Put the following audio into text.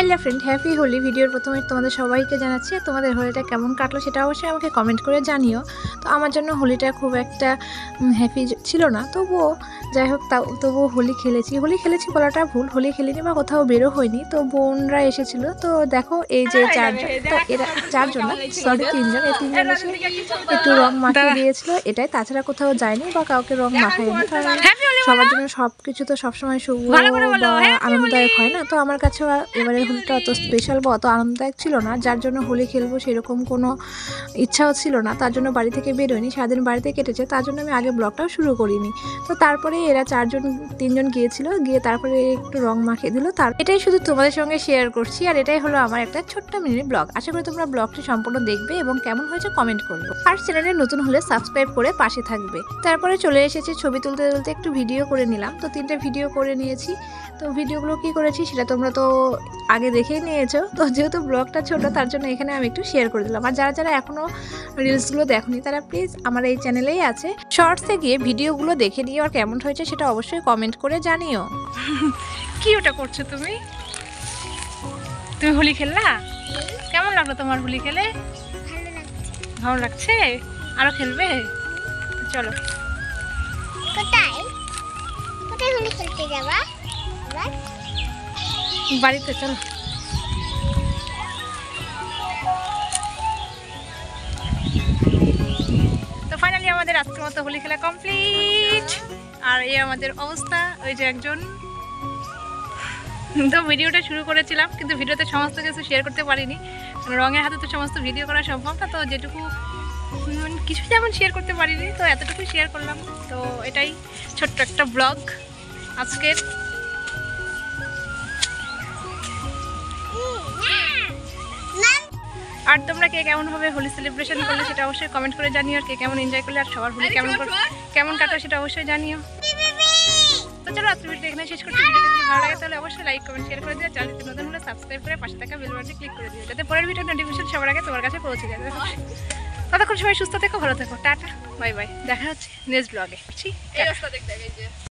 Hello friend, happy Holi. ভিডিওর প্রথমে তোমাদের সবাইকে জানাচ্ছি, তোমাদের হোলিটা কেমন কাটলো সেটা অবশ্যই আমাকে কমেন্ট করে জানিও। তো আমার জন্য হোলিটা খুব একটা হ্যাপি ছিল না, তবুও যাই হোক তবুও হোলি খেলেছি বলাটা ভুল, হোলি খেলিনি বা কোথাও বেরো হয়নি। তো বোনরা এসেছিল, তো দেখো এই যে চারজন, তো এরা চারজন না সরি তিনজন, এই তিনজন এসে একটু রং মাখিয়ে দিয়েছিল এটাই, তাছাড়া কোথাও যায়নি বা কাউকে রং মাখায়নি। কারণ সবার জন্য সব কিছু তো সবসময় শুভ বা আনন্দদায়ক হয় না। তো আমার কাছে এবারে হোলিটা অত স্পেশাল বা অত আনন্দদায়ক ছিল না, যার জন্য হোলি খেলবো সেরকম কোনো ইচ্ছাও ছিল না। তার জন্য বাড়ি থেকে বেরোয়নি, সারাদিন বাড়িতে কেটেছে, তার জন্য আমি আগে ব্লগটাও শুরু করিনি। তো তারপরে এরা তিনজন গিয়েছিল, গিয়ে তারপরে একটু রং মাখিয়ে দিল। এটাই শুধু তোমাদের সঙ্গে শেয়ার করছি, আর এটাই হলো আমার একটা ছোট্ট মিনি ব্লগ। আশা করি তোমরা ব্লগটি সম্পূর্ণ দেখবে এবং কেমন হয়েছে কমেন্ট করবে, আর চ্যানেলে নতুন হলে সাবস্ক্রাইব করে পাশে থাকবে। তারপরে চলে এসেছে ছবি তুলতে একটু ভিডিও করে নিলাম। তো 3টে ভিডিও করে নিয়েছি। তো ভিডিওগুলো কি করেছি সেটা তোমরা তো আগে দেখেই নিয়েছো। তো যেহেতু ব্লগটা ছোট, তার জন্য এখানে আমি একটু শেয়ার করে দিলাম। আর যারা এখনো রিলসগুলো দেখোনি তারা প্লিজ আমার এই চ্যানেলেই আছে, শর্টসে গিয়ে ভিডিওগুলো দেখে নিও, আর কেমন হয়েছে সেটা অবশ্যই কমেন্ট করে জানিও। কি ওটা করছো তুমি? তুমি হোলি খেললা? কেমন লাগলো তোমার হোলি খেলে? ভালো লাগছে। আরো খেলবে? চলো। কোথায় হোলি খেলতে যাবা? বাড়িতে চলো। তো ফাইনালি আমাদের আজকের মতো হোলি খেলা কমপ্লিট। আর এই আমাদের অবস্থা, ওই যে একজন। তো ভিডিওটা শুরু করেছিলাম, কিন্তু ভিডিওতে সমস্ত কিছু শেয়ার করতে পারিনি, কারণ রঙের হাতে তো সমস্ত ভিডিও করা সম্ভব না। তো যেটুকু কিছু যেমন শেয়ার করতে পারিনি, তো এতটুকু শেয়ার করলাম। তো এটাই ছোট্ট একটা ব্লগ আজকের। আর তোমরা কে কেমনভাবে হোলি সেলিব্রেশন করলে সেটা অবশ্যই কমেন্ট করে জানিও, আর কে কেমন এনজয় করলে, আর সবার হোলি কেমন কাটা সেটা অবশ্যই জানিও। তো চলো আজকের ভিডিও এখানে শেষ করছি। ভিডিওটা যদি ভালো লাগে তাহলে অবশ্যই লাইক কমেন্ট শেয়ার করে দিও, চ্যানেলটি নতুন হলে সাবস্ক্রাইব করে পাশে থাকা বেল বাটনে ক্লিক করে দিও, যাতে পরের ভিডিও নোটিফিকেশন সবার আগে তোমার কাছে পৌঁছে যায়। ততক্ষণ সবাই সুস্থ থেকো, ভালো থেকো, টাটা বাই বাই। দেখা হচ্ছে নেক্সট ব্লগে।